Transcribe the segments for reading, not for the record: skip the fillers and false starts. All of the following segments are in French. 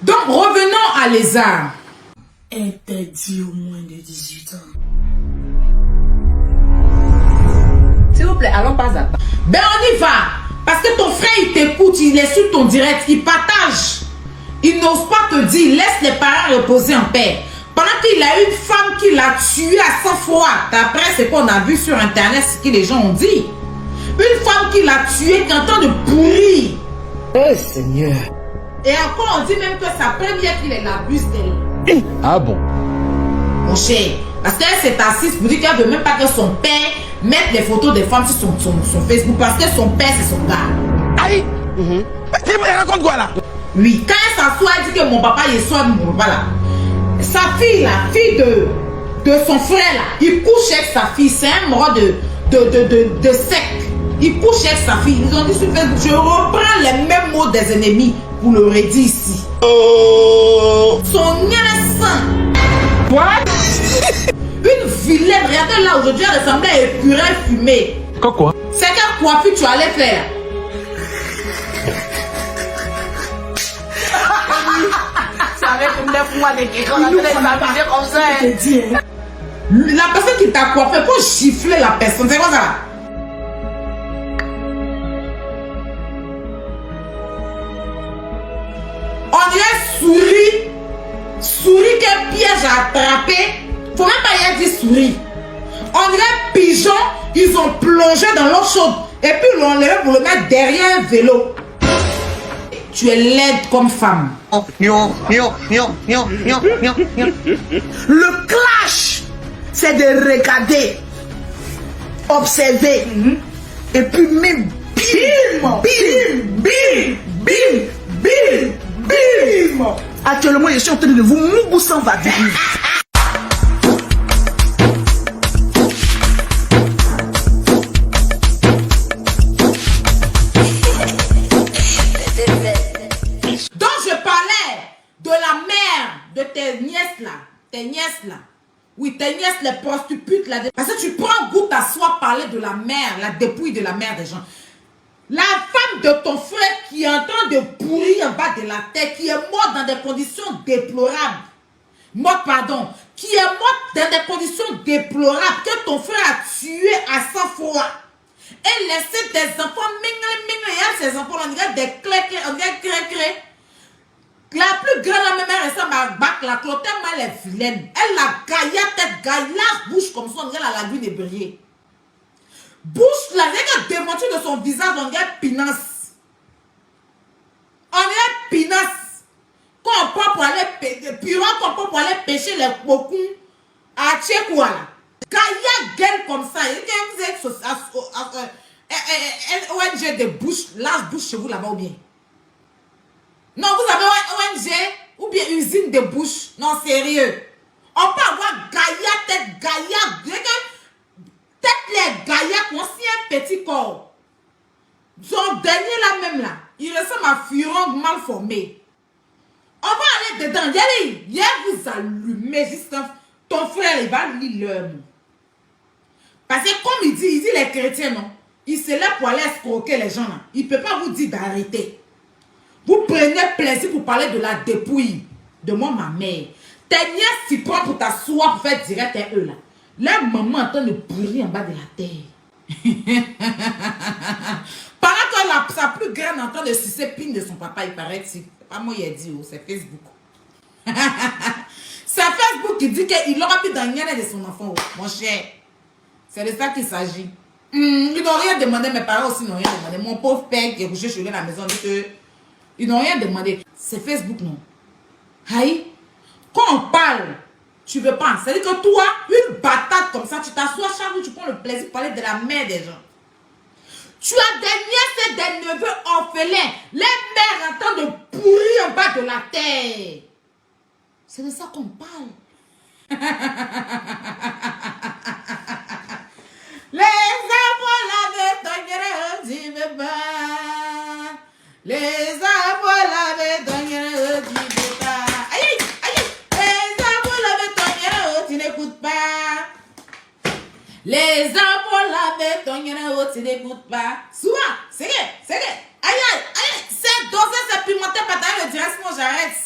Donc, revenons à Lézard. Interdit au moins de 18 ans. S'il vous plaît, allons pas à table. Ben, on y va. Parce que ton frère, il t'écoute, il est sur ton direct, il partage. Il n'ose pas te dire, laisse les parents reposer en paix. Pendant qu'il a une femme qui l'a tué à 100 fois, d'après ce qu'on a vu sur internet, ce que les gens ont dit. Une femme qui l'a tué, qui est en train de pourrir. Oh Seigneur. Et encore, on dit même que sa première qu'il l'abuse d'elle. Ah bon? Mon cher, parce qu'elle s'est assise pour dire qu'elle ne veut même pas que son père mette les photos des femmes sur son Facebook, parce que son père, c'est son gars. Aïe! Tu me racontes quoi là? Oui, quand elle s'assoit, elle dit que mon papa, il soit mon papa là. Sa fille, la fille de son frère là, il couche avec sa fille, c'est un mort de sec. Il couche avec sa fille. Ils ont dit sur Facebook, je reprends les mêmes mots des ennemis pour le redire ici. Oh! Son innocent. What? Une vilaine, regardez là aujourd'hui, elle ressemblait à épurée fumée. Quoi? C'est quelle coiffure tu allais faire? Ça avait comme 9 mois de guerre, on a fait des comme ça. La personne qui t'a coiffé, faut gifler la personne. C'est quoi ça? On dirait souris qu'un piège a attrapé. Faut même pas y dire souris. On dirait pigeon, ils ont plongé dans l'eau chaude et puis l'ont enlevé pour le mettre derrière un vélo. Tu es laide comme femme. Le clash, c'est de regarder, observer, et puis même bim, bim. Actuellement, je suis en train de vous mougou sans va-t-il. Donc je parlais de la mère de tes nièces là. Tes nièces là. Oui, tes nièces, les prostituées là. Parce que tu prends goût à soi parler de la mère, la dépouille de la mère des gens. La femme de ton frère qui est en train de pourrir en bas de la tête, qui est morte dans des conditions déplorables. Morte, pardon. Qui est morte dans des conditions déplorables que ton frère a tué à 100 fois. Et laissé des enfants mingle, et ces enfants, on dirait des clés, on dirait cré. La plus grande, la même, elle ressemble à Bac, la clotte, tellement elle est vilaine. Elle a gaillard, tête gaillasse, bouche comme ça, on dirait la lagune ébriée. Bouche là, il y a démenti de son visage, on dirait pinasse. On dirait pinasse. Quand on prend pour aller pêcher les cocons à Tchèquois là. Gaillard gueule comme ça. ONG de bouche, large bouche chez vous là-bas ou bien? Non, vous avez ONG ou bien usine de bouche? Non, sérieux. On peut avoir gaillard, tête gaillard. Tête les gaillards qui ont si un petit corps. Son dernier là même là, il ressemble à Furon mal formé. On va aller dedans. Il y a vous allumer juste ton frère, il va lire leur mot. Parce que comme il dit les chrétiens, non, il se lève pour aller escroquer les gens là. Il ne peut pas vous dire d'arrêter. Vous prenez plaisir pour parler de la dépouille de moi, ma mère. Tes nièces s'y prennent pour t'asseoir pour faire direct à eux là. La maman est en train de pourrir en bas de la terre. Pendant que sa plus grande est en train de sucer pine de son papa, il paraît que c'est pas moi qui ai dit, c'est Facebook. C'est Facebook qui dit qu'il aura plus dans de son enfant, mon cher. C'est de ça qu'il s'agit. Ils n'ont rien demandé, mes parents aussi n'ont rien demandé. Mon pauvre père qui est couché chez lui à la maison, ils n'ont rien demandé. C'est Facebook, non. Aïe, quand on parle, tu veux pas. C'est-à-dire que toi, une patate comme ça, tu t'assois chaque jour, tu prends le plaisir de parler de la mère des gens. Tu as des nièces et des neveux orphelins. Les mères en train de pourrir en bas de la terre. C'est de ça qu'on parle. Les arbres l'avaient donné, dit bébé. Les arbres l'avaient donné, dit bébé. Aïe, aïe, les arbres l'avaient donné, tu n'écoutes pas. Les arbres l'avaient donné, tu n'écoutes pas. Souvent, c'est que, aïe, aïe, aïe, c'est dosé, c'est pimenté, pas d'ailleurs, le dirait sinon j'arrête.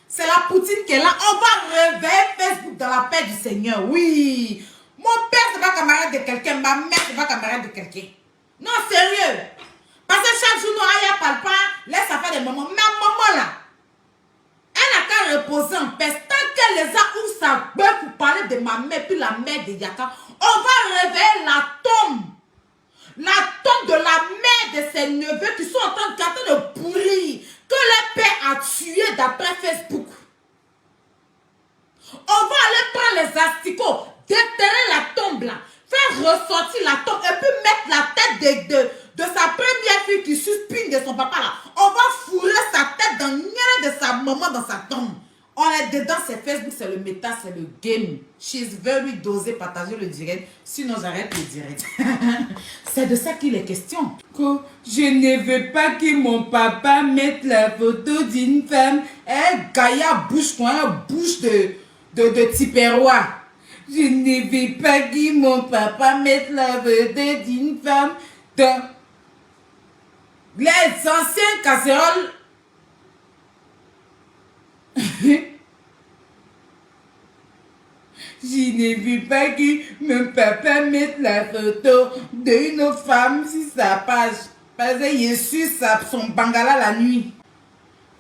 C'est la poutine qui est là. On va réveiller Facebook dans la paix du Seigneur. Oui. Mon père, c'est pas camarade de quelqu'un. Ma mère, c'est pas camarade de quelqu'un. Non, sérieux. Parce que chaque jour, nous, Aya parle pas. Laisse ça faire des moments. Mais à maman, là, elle n'a qu'à reposer en paix. Tant qu'elle les a où ça bœuf pour parler de ma mère, puis la mère de Yaka, on va réveiller la tombe. La tombe de la mère de ses neveux qui sont en train de pourrir. Que leur père a tué d'après Facebook. On va aller prendre les asticots, déterrer la tombe là, faire ressortir la tombe et puis mettre la tête de sa première fille qui suspire de son papa là. On va fourrer sa tête dans le de sa maman dans sa tombe. On est dedans, c'est Facebook, c'est le méta, c'est le game. She's very dosée, partagez le direct. Sinon, j'arrête le direct. C'est de ça qu'il est question. Que je ne veux pas que mon papa mette la photo d'une femme. Gaïa bouche quoi, bouche de Tiperois. Je ne veux pas que mon papa mette la photo d'une femme dans les anciennes casseroles. Je ne veux pas que mon papa mette la photo d'une femme sur sa page. Parce que Jésus, son bangala la nuit.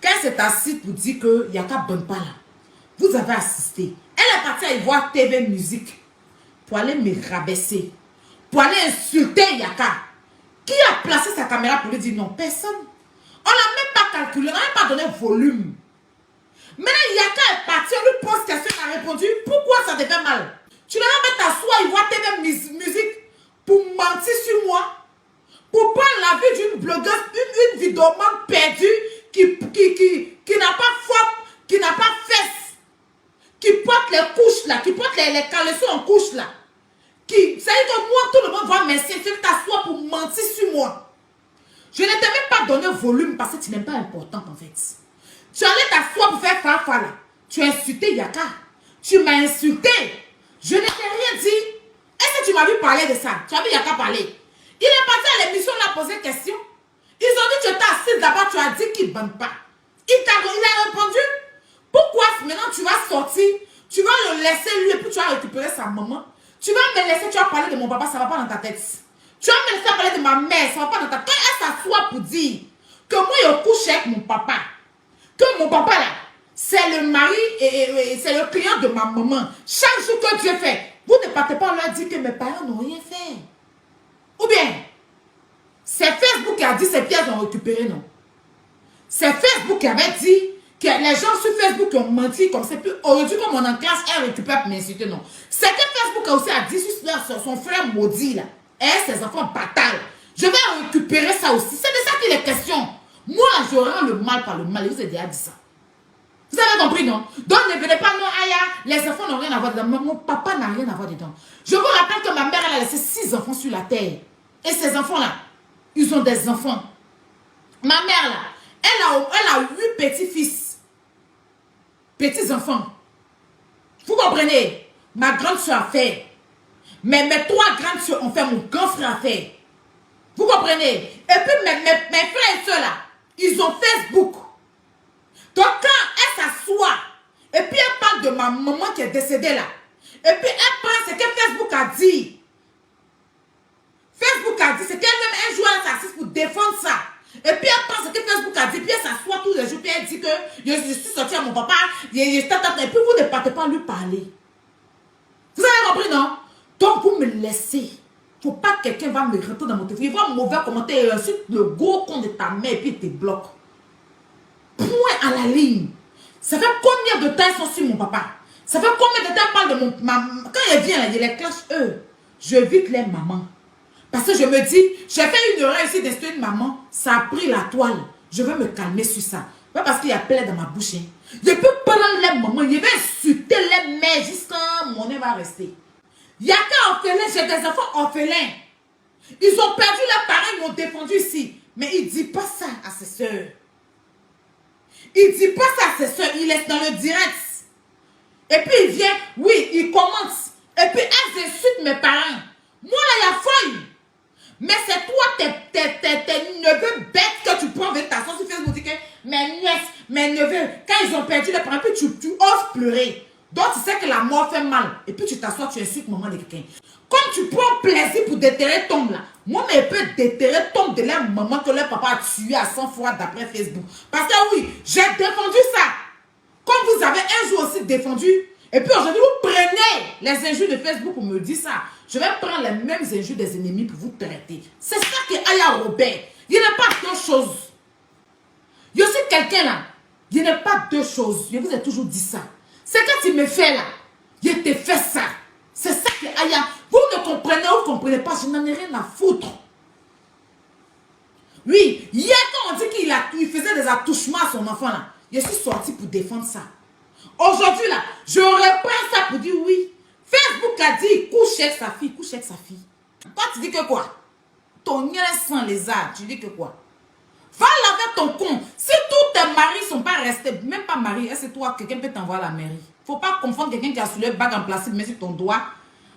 Quand c'est assis pour dire que Yaka bonne pas là, vous avez assisté. Elle est partie à y voir TV Musique pour aller me rabaisser, pour aller insulter Yaka. Qui a placé sa caméra pour lui dire non? Personne. On n'a même pas calculé, on n'a même pas donné volume. Maintenant, Yaka est parti, on lui pose question, elle a répondu. Pourquoi ça te fait mal? Tu n'as même pas t'asseoir et voir TV Musique pour mentir sur moi? Pour prendre la vie d'une blogueuse, une vidéoman perdue qui n'a pas faute, qui n'a pas fesse, qui porte les couches là, qui porte les caleçons en couches là. Ça veut dire que moi, tout le monde va m'insister, tu t'assois pour mentir sur moi. Je ne t'ai même pas donné volume parce que tu n'es pas importante en fait. Tu allais t'asseoir pour faire fa là. Tu as insulté Yaka. Tu m'as insulté. Je ne t'ai rien dit. Est-ce que tu m'as vu parler de ça? Tu as vu Yaka parler? Il est parti à l'émission, il a posé question. Ils ont dit que tu étais assise là-bas, tu as dit qu'il ne bande pas. Il a répondu. Pourquoi maintenant tu vas sortir, tu vas le laisser lui et puis tu vas récupérer sa maman. Tu vas me laisser, tu vas parler de mon papa, ça ne va pas dans ta tête. Tu vas me laisser parler de ma mère, ça ne va pas dans ta tête. Quand elle s'assoit pour dire que moi je couche avec mon papa, que mon papa là, c'est le mari et c'est le client de ma maman. Chaque jour que Dieu fait, vous ne partez pas leur dire que mes parents n'ont rien fait. Ou bien, c'est Facebook qui a dit que ces pièces ont récupéré, non? C'est Facebook qui avait dit que les gens sur Facebook qui ont menti comme ça. Puis aujourd'hui, comme on est en classe, elle récupère pour m'insulter, non? C'est que Facebook a aussi dit sur son frère maudit, là, et ses enfants bâtards. Je vais récupérer ça aussi. C'est de ça qu'il est question. Moi, je rends le mal par le mal. Je vous ai déjà dit ça. Vous avez compris, non? Donc, ne venez pas, non, Aya, les enfants n'ont rien à voir dedans. Mon papa n'a rien à voir dedans. Je vous rappelle que ma mère, elle a laissé 6 enfants sur la terre. Et ces enfants-là, ils ont des enfants. Ma mère, là, elle a 8 petits-fils. Petits-enfants. Vous comprenez? Ma grande soeur a fait. Mais mes 3 grandes soeurs ont fait, mon grand frère a fait. Vous comprenez? Et puis, mes frères et soeurs, là, ils ont Facebook. Donc, quand elle s'assoit, et puis elle parle de ma maman qui est décédée là, et puis elle prend ce que Facebook a dit. Facebook a dit, c'est qu'elle-même un jour elle s'assise pour défendre ça. Et puis elle prend ce que Facebook a dit, puis elle s'assoit tous les jours, puis elle dit que je suis sortie à mon papa, et puis vous ne partez pas lui parler. Vous avez compris, non? Donc vous me laissez. Il ne faut pas que quelqu'un va me rentrer dans mon téléphone. Il va me mauvais commentaire et ensuite le gros compte de ta mère, et puis il te bloque. Point à la ligne. Ça fait combien de temps ils sont sur mon papa? Ça fait combien de temps ils parlent de mon maman? Quand elle vient là, je les clash eux. Je vite les mamans. Parce que je me dis, j'ai fait une erreur ici d'instruire une maman. Ça a pris la toile. Je veux me calmer sur ça. Pas parce qu'il y a plein dans ma bouche. Hein. Je peux prendre les mamans. Je vais insulter les mères jusqu'à mon nez va rester. Il y a qu'un orphelin, j'ai des enfants orphelins. Ils ont perdu leurs parents, ils m'ont défendu ici. Mais il ne dit pas ça à ses soeurs. Il ne dit pas ça à ses soeurs, il laisse dans le direct. Et puis il vient, oui, il commence. Et puis elles insultent mes parents. Moi là, il y a feuille. Mais c'est toi, tes neveux bêtes que tu prends avec ta soeur sur Facebook. mes nièces, mes neveux, quand ils ont perdu les parents, puis tu oses pleurer. Donc tu sais que la mort fait mal. Et puis tu t'assois, tu insultes maman de quelqu'un. Comme tu prends plaisir pour déterrer Tom là, moi, mais je peux déterrer Tom de leur maman que leur papa a tué à 100 fois d'après Facebook. Parce que oui, j'ai défendu ça. Comme vous avez un jour aussi défendu. Et puis aujourd'hui, vous prenez les injures de Facebook pour me dire ça. Je vais prendre les mêmes injures des ennemis pour vous traiter. C'est ça que Aya Robert. Il n'y a pas deux choses. Je suis quelqu'un là. Il n'y a pas deux choses. Je vous ai toujours dit ça. C'est quand tu me fais là. Je te fais ça. C'est ça que Aya. Vous ne comprenez ou ne comprenez pas. Je n'en ai rien à foutre. Oui, hier quand on dit qu'il faisait des attouchements à son enfant là. Je suis sorti pour défendre ça. Aujourd'hui là, je reprends ça pour dire oui. Facebook a dit couche avec sa fille, couche avec sa fille. Toi tu dis que quoi? Ton nez sans les arts, tu dis que quoi? Va laver ton con. Si tous tes maris ne sont pas restés, même pas mariés, c'est toi, quelqu'un peut t'envoyer à la mairie. Faut pas confondre quelqu'un qui a sous le bague en plastique, mais sur ton doigt,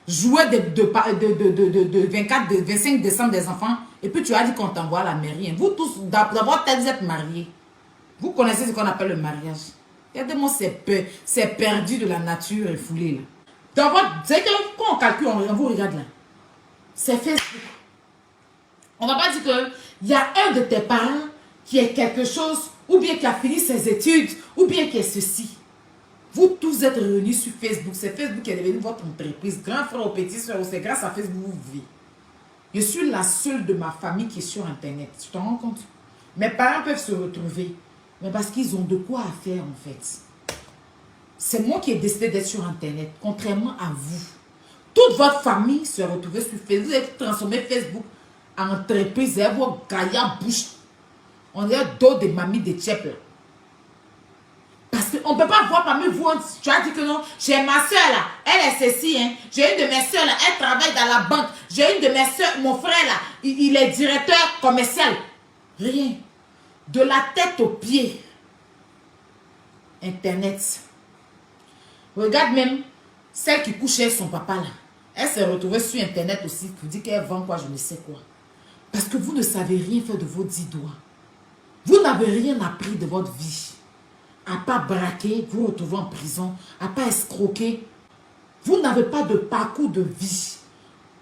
jouer de 24, de 25 décembre des enfants, et puis tu as dit qu'on t'envoie à la mairie. Vous tous, d'abord, vous êtes mariés. Vous connaissez ce qu'on appelle le mariage. Regardez-moi, c'est perdu de la nature et foulé là. D'abord, c'est que quand on calcule, on vous regarde là. C'est Facebook. On ne va pas dire qu'il y a un de tes parents qui est quelque chose, ou bien qui a fini ses études, ou bien qui est ceci. Vous tous êtes réunis sur Facebook. C'est Facebook qui est devenu votre entreprise. Grand frère ou petit soeur, c'est grâce à Facebook que vous vivez. Je suis la seule de ma famille qui est sur Internet. Tu t'en rends compte? Mes parents peuvent se retrouver. Mais parce qu'ils ont de quoi à faire en fait. C'est moi qui ai décidé d'être sur Internet, contrairement à vous. Toute votre famille se retrouvait sur Facebook. Vous avez transformé Facebook en entreprise. Et vos gaillards bouche. On est dos de mamie de Tchèp là. Parce qu'on ne peut pas voir parmi vous. Tu as dit que non. J'ai ma soeur là. Elle est ceci. Hein. J'ai une de mes soeurs là. Elle travaille dans la banque. J'ai une de mes soeurs. Mon frère là. Il est directeur commercial. Rien. De la tête aux pieds. Internet. Regarde même celle qui couchait avec son papa là. Elle s'est retrouvée sur Internet aussi pour dire qu'elle vend quoi, je ne sais quoi. Parce que vous ne savez rien faire de vos 10 doigts. Vous n'avez rien appris de votre vie. À part braquer, vous vous retrouvez en prison. À part escroquer. Vous n'avez pas de parcours de vie.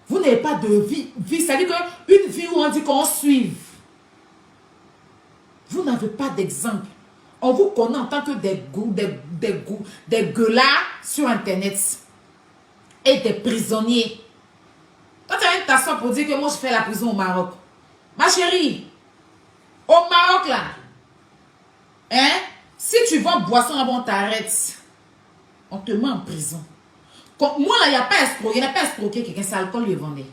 Vous n'avez pas de vie. C'est-à-dire qu'une vie où on dit qu'on suive. Vous n'avez pas d'exemple. On vous connaît en tant que des gueulards sur Internet. Et des prisonniers. Quand tu viens t'asseoir pour dire que moi je fais la prison au Maroc. Ma chérie, au Maroc là, hein, si tu vends boisson là-bas, on t'arrête. On te met en prison. Moi là, il n'y a pas escroqué. Il n'y a pas escroqué quelqu'un, c'est l'alcool lui vendait.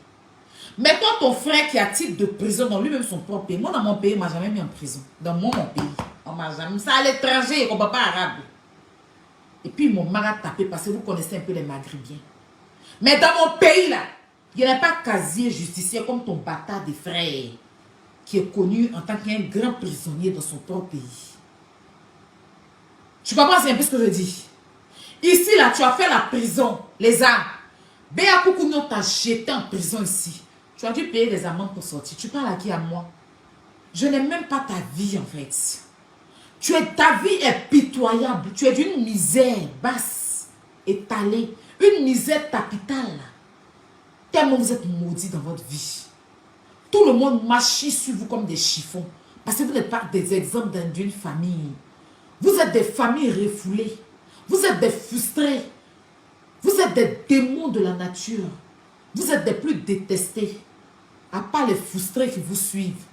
Mais toi, ton frère qui a titre de prison dans lui-même son propre pays. Moi, dans mon pays, on ne m'a jamais mis en prison. Dans mon pays, on m'a jamais mis. Ça à l'étranger, on ne parle pas arabe. Et puis, ils m'ont mal tapé parce que vous connaissez un peu les Maghrébiens. Mais dans mon pays, là, il n'y a pas casier justicier comme ton bâtard de frère qui est connu en tant qu'un grand prisonnier dans son propre pays. Tu comprends, c'est un peu ce que je dis. Ici, là, tu as fait la prison, les armes. Béa Koukouno t'a jeté en prison ici. Tu as dû payer des amendes pour sortir. Tu parles à qui? À moi? Je n'ai même pas ta vie en fait. Ta vie est pitoyable. Tu es d'une misère basse, étalée. Une misère capitale. Tellement vous êtes maudits dans votre vie. Tout le monde marche sur vous comme des chiffons. Parce que vous n'êtes pas des exemples d'une famille. Vous êtes des familles refoulées. Vous êtes des frustrés. Vous êtes des démons de la nature. Vous êtes des plus détestés. À part les frustrés qui vous suivent.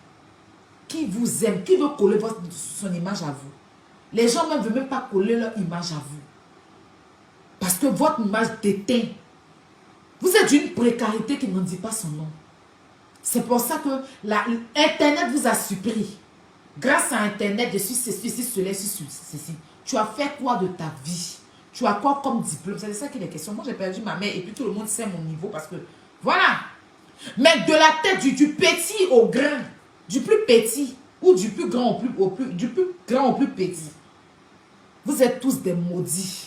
Qui vous aiment. Qui veut coller son image à vous. Les gens ne veulent même pas coller leur image à vous. Parce que votre image déteint. Vous êtes d'une précarité qui n'en dit pas son nom. C'est pour ça que Internet vous a surpris. Grâce à Internet, je suis ceci, cela, ceci. Tu as fait quoi de ta vie? Tu as quoi comme diplôme? C'est ça qui est la question. Moi, j'ai perdu ma mère et puis tout le monde sait mon niveau parce que... Voilà. Mais de la tête du petit au grand, du plus petit ou du plus grand du plus grand au plus petit, vous êtes tous des maudits.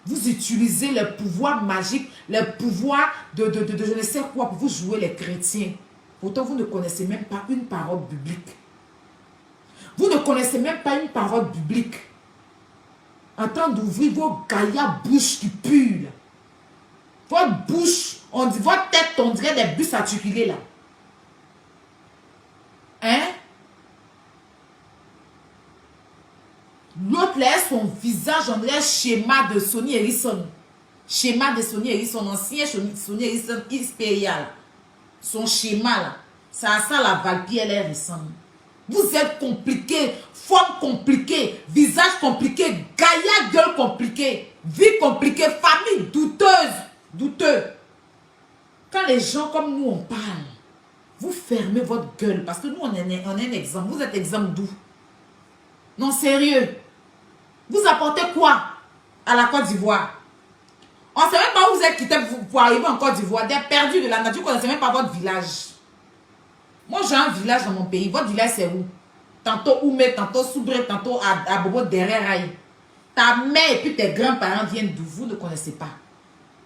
Vous utilisez les pouvoirs magiques, les pouvoirs de je ne sais quoi pour vous jouer les chrétiens. Pourtant, vous ne connaissez même pas une parole biblique. Vous ne connaissez même pas une parole biblique. En train d'ouvrir vos gaillards bouches qui puent. Votre bouche, votre tête, on dirait des bus articulés là. Hein? L'autre là, son visage, on dirait schéma de Sony Ericsson. Schéma de Sony Ericsson, ancien Sony Ericsson Xperia. Son schéma là. Ça la Valpierre, elle ressemble. Vous êtes compliqué, forme compliquée, visage compliqué, gaillard gueule compliqué, vie compliquée, famille douteuse, douteux. Quand les gens comme nous on parle, vous fermez votre gueule parce que nous on est un exemple. Vous êtes exemple d'où? Non, sérieux. Vous apportez quoi à la Côte d'Ivoire? On ne sait même pas où vous êtes quitté pour arriver en Côte d'Ivoire. Des perdus de la nature, vous ne connaissez même pas votre village. Moi, j'ai un village dans mon pays. Votre village, c'est où? Tantôt Oumé, tantôt Soubré, tantôt à Bobo derrière Raï. Ta mère et puis tes grands-parents viennent d'où? Vous ne connaissez pas.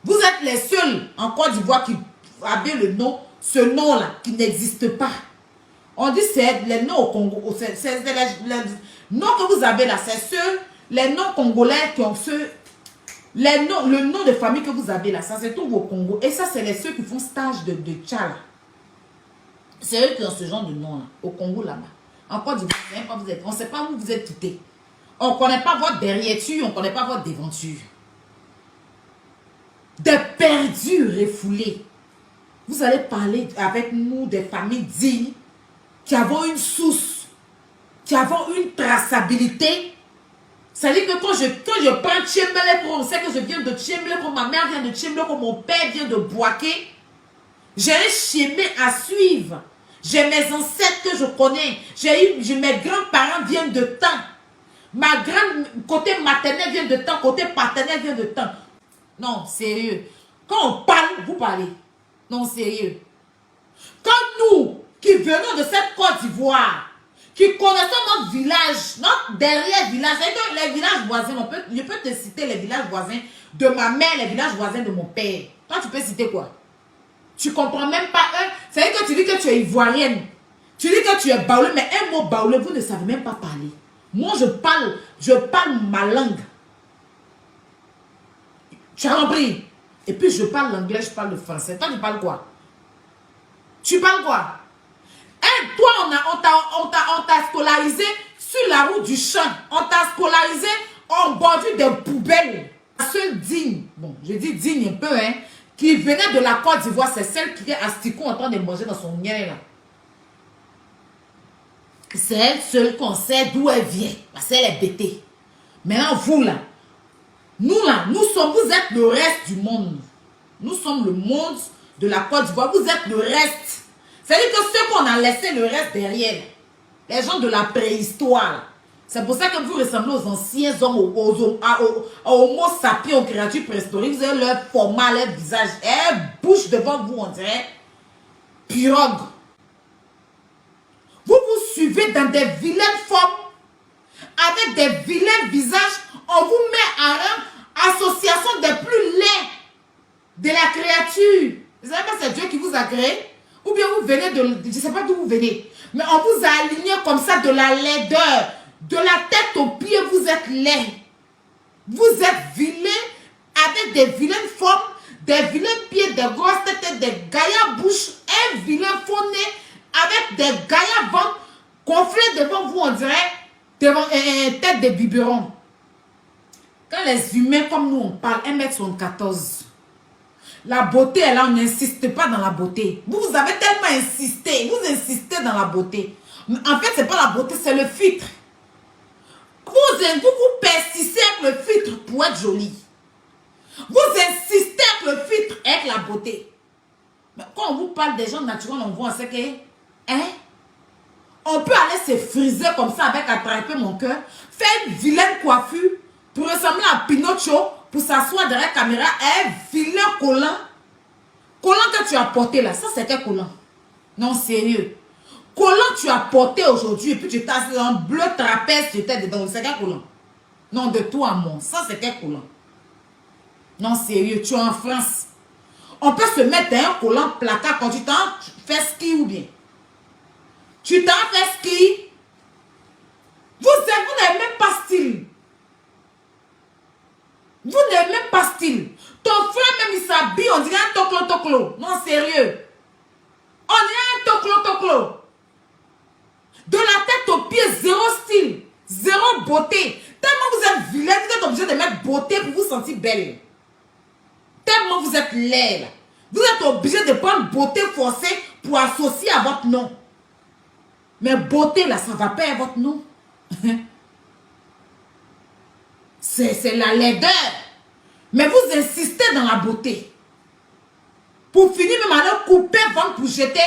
Vous êtes les seuls en Côte d'Ivoire qui avaient le nom, ce nom-là, qui n'existe pas. On dit c'est les noms au Congo. C'est les noms que vous avez là, c'est ceux, les noms congolais qui ont ceux, le nom de famille que vous avez là, ça c'est tout au Congo. Et ça, c'est ceux qui font stage de Tchala. C'est eux qui ont ce genre de nom là, au Congo là-bas. En Côte d'Ivoire, on ne sait pas où vous êtes quittés. On ne connaît pas votre derrière-tu, on ne connaît pas votre devanture. Des perdus refoulés. Vous allez parler avec nous des familles dignes qui avons une source, qui avons une traçabilité. Ça veut dire que quand je prends Tchembele, on sait que je viens de Tchembele, que ma mère vient de Tchembele, que mon père vient de Boaké. J'ai un chemin à suivre. J'ai mes ancêtres que je connais. Mes grands-parents viennent de temps. Ma grande côté maternel vient de temps, côté paternel vient de temps. Non, sérieux. Quand on parle, vous parlez. Non, sérieux. Quand nous, qui venons de cette Côte d'Ivoire, qui connaissons notre village, notre derrière village, les villages voisins, je peux te citer les villages voisins de ma mère, les villages voisins de mon père. Toi, tu peux citer quoi? Tu comprends même pas un. C'est-à-dire que tu dis que tu es ivoirienne. Tu dis que tu es baoulé, mais un mot baoulé, vous ne savez même pas parler. Moi, je parle ma langue. Tu as compris? Et puis, je parle l'anglais, je parle le français. Toi, tu parles quoi? Tu parles quoi? Hein, toi, on t'a scolarisé sur la route du champ. On t'a scolarisé en bordure des poubelles. La seule digne, bon, je dis digne un peu, hein, qui venait de la Côte d'Ivoire, c'est celle qui est à Sticou en train de manger dans son miel, là. C'est elle seule qu'on sait d'où elle vient. Parce qu'elle est bêtée. Maintenant, vous là, nous êtes le reste du monde. Nous sommes le monde de la Côte d'Ivoire. Vous êtes le reste. C'est-à-dire que ceux qu'on a laissé le reste derrière, les gens de la préhistoire, c'est pour ça que vous ressemblez aux anciens hommes, aux homo sapiens, aux créatures préhistoriques. Vous avez leur format, leur visage. Elle bouge devant vous, on dirait pirogue. Vous vous suivez dans des vilaines formes, avec des vilains visages. On vous met à une association des plus laids de la créature. Vous savez pas, c'est Dieu qui vous a créé? Ou bien vous venez de... Je ne sais pas d'où vous venez. Mais on vous a aligné comme ça de la laideur. De la tête aux pieds, vous êtes laid. Vous êtes vilain avec des vilaines formes, des vilains pieds, des grosses têtes, des gaillards bouches, un vilain faux nez avec des gaillards ventres gonflés devant vous, on dirait devant une tête de biberon. Quand les humains comme nous, on parle 1m74. La beauté, là, on n'insiste pas dans la beauté. Vous avez tellement insisté. Vous insistez dans la beauté. Mais en fait, ce n'est pas la beauté, c'est le filtre. Vous persistez avec le filtre pour être joli. Vous insistez avec le filtre avec la beauté. Mais quand on vous parle des gens naturels, on voit, on sait que... Hein? On peut aller se friser comme ça avec attraper mon cœur, faire une vilaine coiffure pour ressembler à Pinocchio, pour s'asseoir derrière la caméra, un vilain collant. Collant que tu as porté là, ça c'est quel collant? Non, sérieux. Collant tu as porté aujourd'hui et puis tu t'as un bleu trapèze, tu étais dedans, c'est quel collant? Non, de toi à moi, ça c'est quel collant? Non, sérieux, tu es en France. On peut se mettre un collant placard quand tu t'en fais ski ou bien. Tu t'en fais ski. Vous n'avez même pas style. Vous n'avez même pas style. Ton frère même il s'habille, on dirait un toclo. Non, sérieux. On dirait un toclo. De la tête aux pieds, zéro style. Zéro beauté. Tellement vous êtes vilain, vous êtes obligé de mettre beauté pour vous sentir belle. Tellement vous êtes laid là. Vous êtes obligé de prendre beauté forcée pour associer à votre nom. Mais beauté là, ça ne va pas à votre nom. C'est la laideur. Mais vous insistez dans la beauté. Pour finir, même alors couper ventre pour jeter.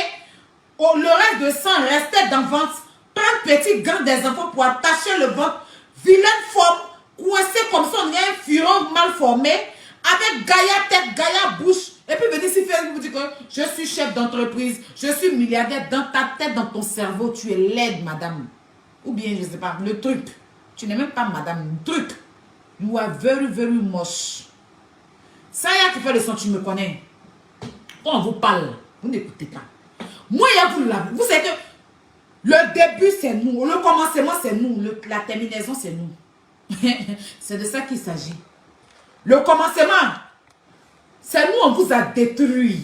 Le reste de sang restait dans le ventre. Prendre petit gant des enfants pour attacher le ventre. Vilaine forme, coincé comme ça, on est un furon mal formé. Avec gaillard tête, gaillard bouche. Et puis venez ici faire, vous dire que je suis chef d'entreprise, je suis milliardaire. Dans ta tête, dans ton cerveau, tu es laide, madame. Ou bien, je ne sais pas, le truc. Tu n'es même pas madame, le truc. You are very, very moche. Ça y a qui fait le son, tu me connais. Quand on vous parle, vous n'écoutez pas. Moi, il y a vous là. Vous savez que le début, c'est nous. Le commencement, c'est nous. La terminaison, c'est nous. C'est de ça qu'il s'agit. Le commencement, c'est nous, on vous a détruit.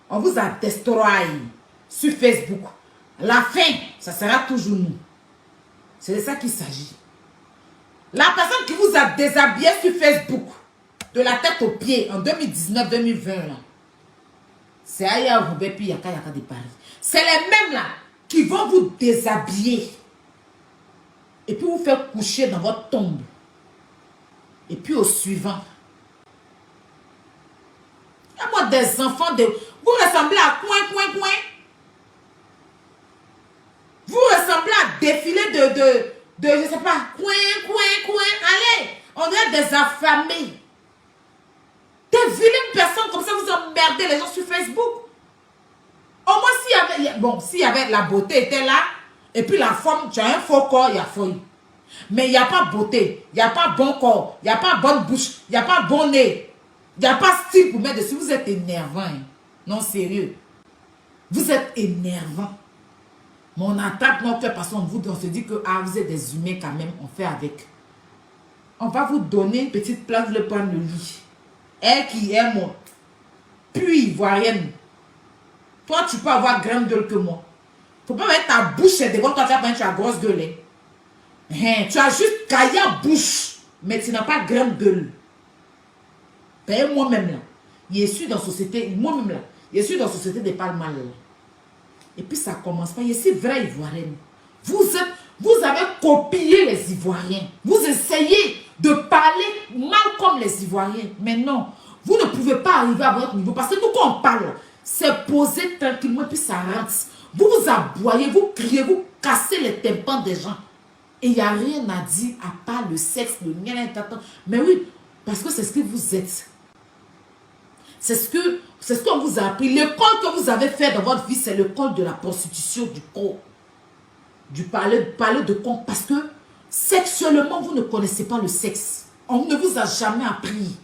On vous a destroy sur Facebook. La fin, ça sera toujours nous. C'est de ça qu'il s'agit. La personne qui vous a déshabillé sur Facebook, de la tête aux pieds, en 2019-2020, c'est Aya Roubé puis Yaka de Paris. C'est les mêmes là qui vont vous déshabiller. Et puis vous faire coucher dans votre tombe. Et puis au suivant. Il y a moi des enfants de... Vous ressemblez à coin. Vous ressemblez à défiler de je sais pas, coin. Allez, on est des affamés. Des vilaines personnes comme ça, vous emmerdez les gens sur Facebook. Au moins, s'il y avait... Bon, s'il y avait la beauté était là, et puis la forme, tu as un faux corps, il y a folie. Mais il n'y a pas beauté, il n'y a pas bon corps, il n'y a pas bonne bouche, il n'y a pas bon nez, il n'y a pas style pour mettre dessus. Vous êtes énervant. Hein? Non, sérieux. Vous êtes énervant. Mais on attaque notre cœur parce qu'on se dit que vous êtes des humains quand même, on fait avec. On va vous donner une petite place, le prendre le lit. Elle qui est moi, puis ivoirienne. Toi, tu peux avoir grande gueule que moi. Faut pas mettre ta bouche devant toi, tu as grosse gueule. Hein, tu as juste caillard bouche, mais tu n'as pas grande gueule. Ben, moi-même là, je suis dans la société, moi-même là, je suis dans la société des pas mal. Et puis ça commence pas, je suis vraie ivoirienne. Vous avez copié les Ivoiriens. Vous essayez de parler mal comme les Ivoiriens. Mais non, vous ne pouvez pas arriver à votre niveau. Parce que nous, quand on parle, c'est posé tranquillement et puis ça rentre. Vous vous aboyez, vous criez, vous cassez les tympans des gens. Et il n'y a rien à dire à part le sexe, le mien. Mais oui, parce que c'est ce que vous êtes. C'est ce qu'on vous a appris. L'école que vous avez fait dans votre vie, c'est l'école de la prostitution du corps. Du parler de con. Parce que sexuellement, vous ne connaissez pas le sexe. On ne vous a jamais appris.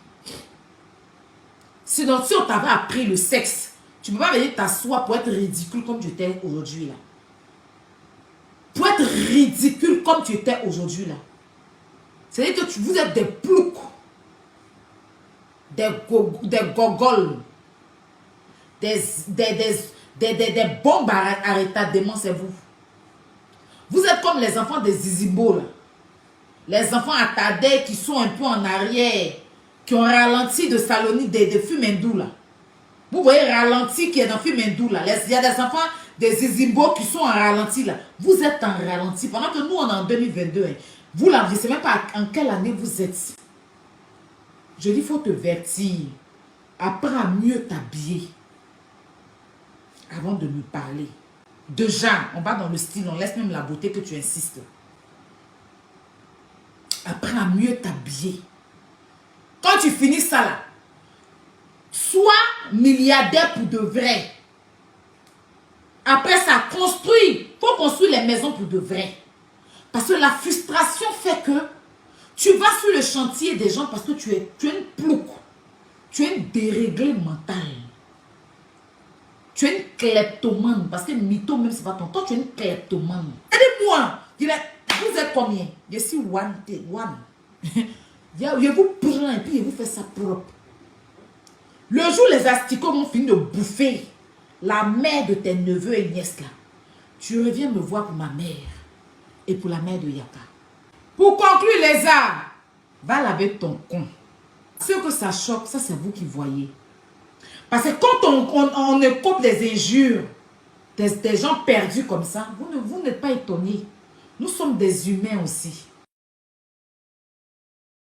Sinon, si on t'avait appris le sexe, tu ne peux pas venir t'asseoir pour être ridicule comme tu étais aujourd'hui là. Pour être ridicule comme tu étais aujourd'hui là. C'est-à-dire que vous êtes des ploucs. Des gogoles. Des bombes à retardement, c'est vous. Vous êtes comme les enfants des Zizimbo là. Les enfants attardés qui sont un peu en arrière, qui ont ralenti de Saloni, de Fumendou là. Vous voyez ralenti qui est dans Fumendou là. Il y a des enfants des Zizimbo qui sont en ralenti là. Vous êtes en ralenti. Pendant que nous on est en 2022. Hein. Vous là, je ne sais même pas en quelle année vous êtes. Je dis, il faut te vertir. Apprends à mieux t'habiller. Avant de me parler. Déjà, on va dans le style, on laisse même la beauté que tu insistes. Apprends à mieux t'habiller. Quand tu finis ça là, sois milliardaire pour de vrai. Après ça, construis. Il faut construire les maisons pour de vrai. Parce que la frustration fait que tu vas sur le chantier des gens parce que tu es une plouc. Tu es une déréglée mentale. Tu es une kleptomane. Parce que mytho, même c'est pas ton temps, tu es une kleptomane. Aidez-moi. Vous êtes combien? Je suis one. Je vous prends et puis je vous fais ça propre. Le jour où les asticots vont finir de bouffer la mère de tes neveux et nièces là, tu reviens me voir pour ma mère et pour la mère de Yaka. Pour conclure les arts, va laver ton con. Ce que ça choque, ça c'est vous qui voyez. Parce que quand on écoute les injures des gens perdus comme ça, vous n'êtes pas étonnés. Nous sommes des humains aussi.